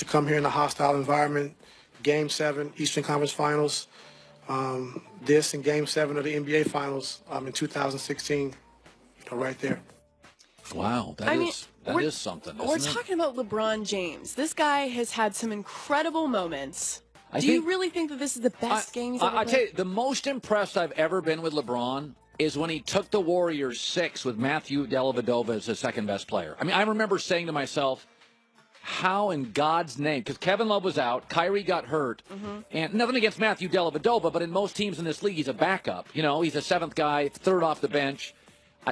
to come here in a hostile environment. Game 7, Eastern Conference Finals. This and Game 7 of the NBA Finals in 2016, right there. Wow, that is something. We're talking about LeBron James. This guy has had some incredible moments. Do you really think that this is the best game he's ever played? I tell you, the most impressed I've ever been with LeBron is when he took the Warriors 6 with Matthew Dellavedova as the second best player. I mean, I remember saying to myself, how in God's name? Because Kevin Love was out, Kyrie got hurt, and nothing against Matthew Dellavedova, but in most teams in this league, he's a backup. You know, he's a seventh guy, third off the bench.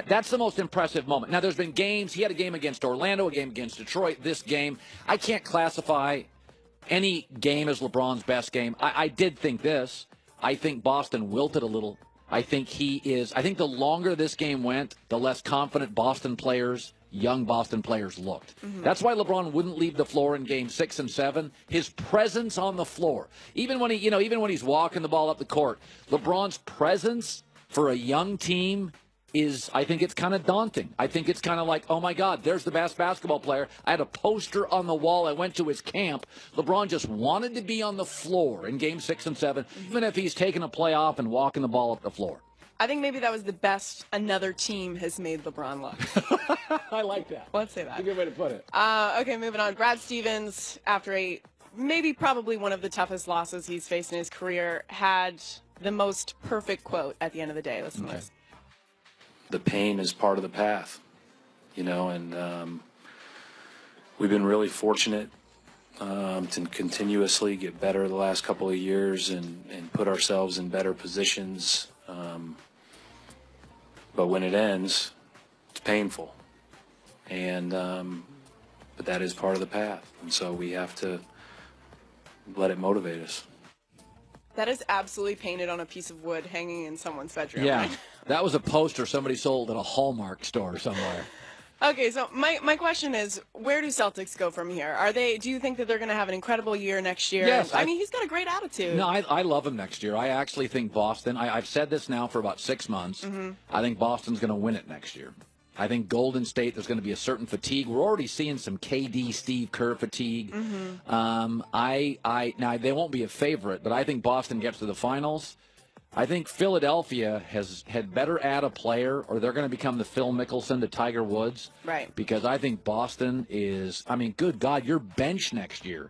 That's the most impressive moment. Now, there's been games. He had a game against Orlando, a game against Detroit, this game. I can't classify any game as LeBron's best game. I did think this. I think Boston wilted a little. I think the longer this game went, the less confident young Boston players looked. That's why LeBron wouldn't leave the floor in Game 6 and 7. His presence on the floor, even when he's walking the ball up the court, LeBron's presence for a young team I think it's kind of daunting. I think it's kind of like, oh my God, there's the best basketball player. I had a poster on the wall. I went to his camp. LeBron just wanted to be on the floor in Game 6 and 7, even if he's taking a play off and walking the ball up the floor. I think maybe that was the best another team has made LeBron look. I like that. Let's say that. That's a good way to put it. Okay, moving on. Brad Stevens, after probably one of the toughest losses he's faced in his career, had the most perfect quote at the end of the day. Listen to this. The pain is part of the path, and we've been really fortunate to continuously get better the last couple of years and put ourselves in better positions. But when it ends, it's painful, but that is part of the path, and so we have to let it motivate us. That is absolutely painted on a piece of wood hanging in someone's bedroom. Yeah, right? That was a poster somebody sold at a Hallmark store somewhere. Okay, so my question is, where do Celtics go from here? Do you think that they're going to have an incredible year next year? Yes. I mean, he's got a great attitude. No, I love him next year. I actually think Boston, I've said this now for about 6 months, I think Boston's going to win it next year. I think Golden State, there's going to be a certain fatigue. We're already seeing some KD, Steve Kerr fatigue. Now, they won't be a favorite, but I think Boston gets to the finals. I think Philadelphia had better add a player, or they're going to become the Phil Mickelson to Tiger Woods. Right. Because I think Boston good God, your bench next year.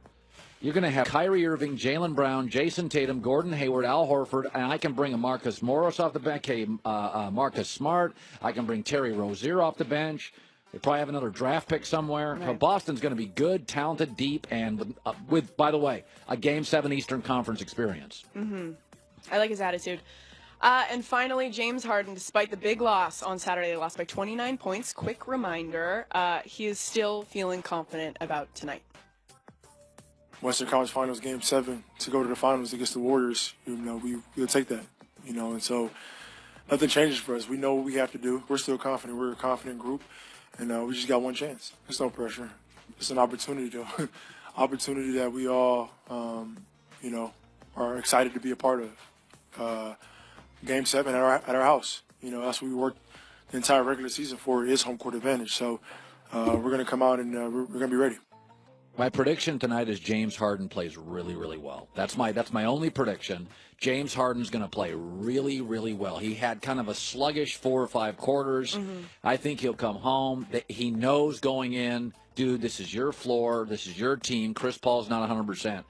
You're going to have Kyrie Irving, Jaylen Brown, Jason Tatum, Gordon Hayward, Al Horford, and I can bring a Marcus Morris off the bench, Marcus Smart. I can bring Terry Rozier off the bench. They probably have another draft pick somewhere. Right. But Boston's going to be good, talented, deep, and with, by the way, a Game 7 Eastern Conference experience. I like his attitude. And finally, James Harden, despite the big loss on Saturday, they lost by 29 points. Quick reminder, he is still feeling confident about tonight. Western Conference Finals, Game 7, to go to the finals against the Warriors, we'll take that, and so nothing changes for us. We know what we have to do. We're still confident. We're a confident group, and we just got one chance. There's no pressure. It's an opportunity, though, opportunity that we all, are excited to be a part of. Game 7 at our house, that's what we worked the entire regular season for, is home court advantage. So we're going to come out and we're going to be ready. My prediction tonight is James Harden plays really, really well. That's my only prediction. James Harden's going to play really, really well. He had kind of a sluggish 4 or 5 quarters. I think he'll come home. He knows going in, dude, this is your floor. This is your team. Chris Paul's not 100%.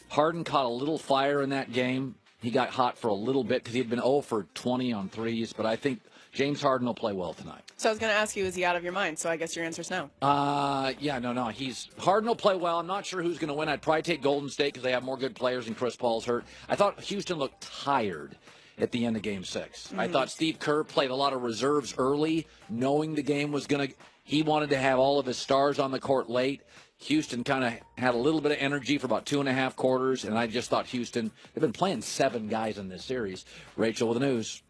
Harden caught a little fire in that game. He got hot for a little bit because he'd been 0 for 20 on threes. But I think James Harden will play well tonight. So I was going to ask you, is he out of your mind? So I guess your answer's no. No. Harden will play well. I'm not sure who's going to win. I'd probably take Golden State because they have more good players and Chris Paul's hurt. I thought Houston looked tired at the end of Game 6. I thought Steve Kerr played a lot of reserves early, knowing the game was going to – he wanted to have all of his stars on the court late. Houston kind of had a little bit of energy for about 2.5 quarters, and I just thought Houston – they've been playing 7 guys in this series. Rachel with the news.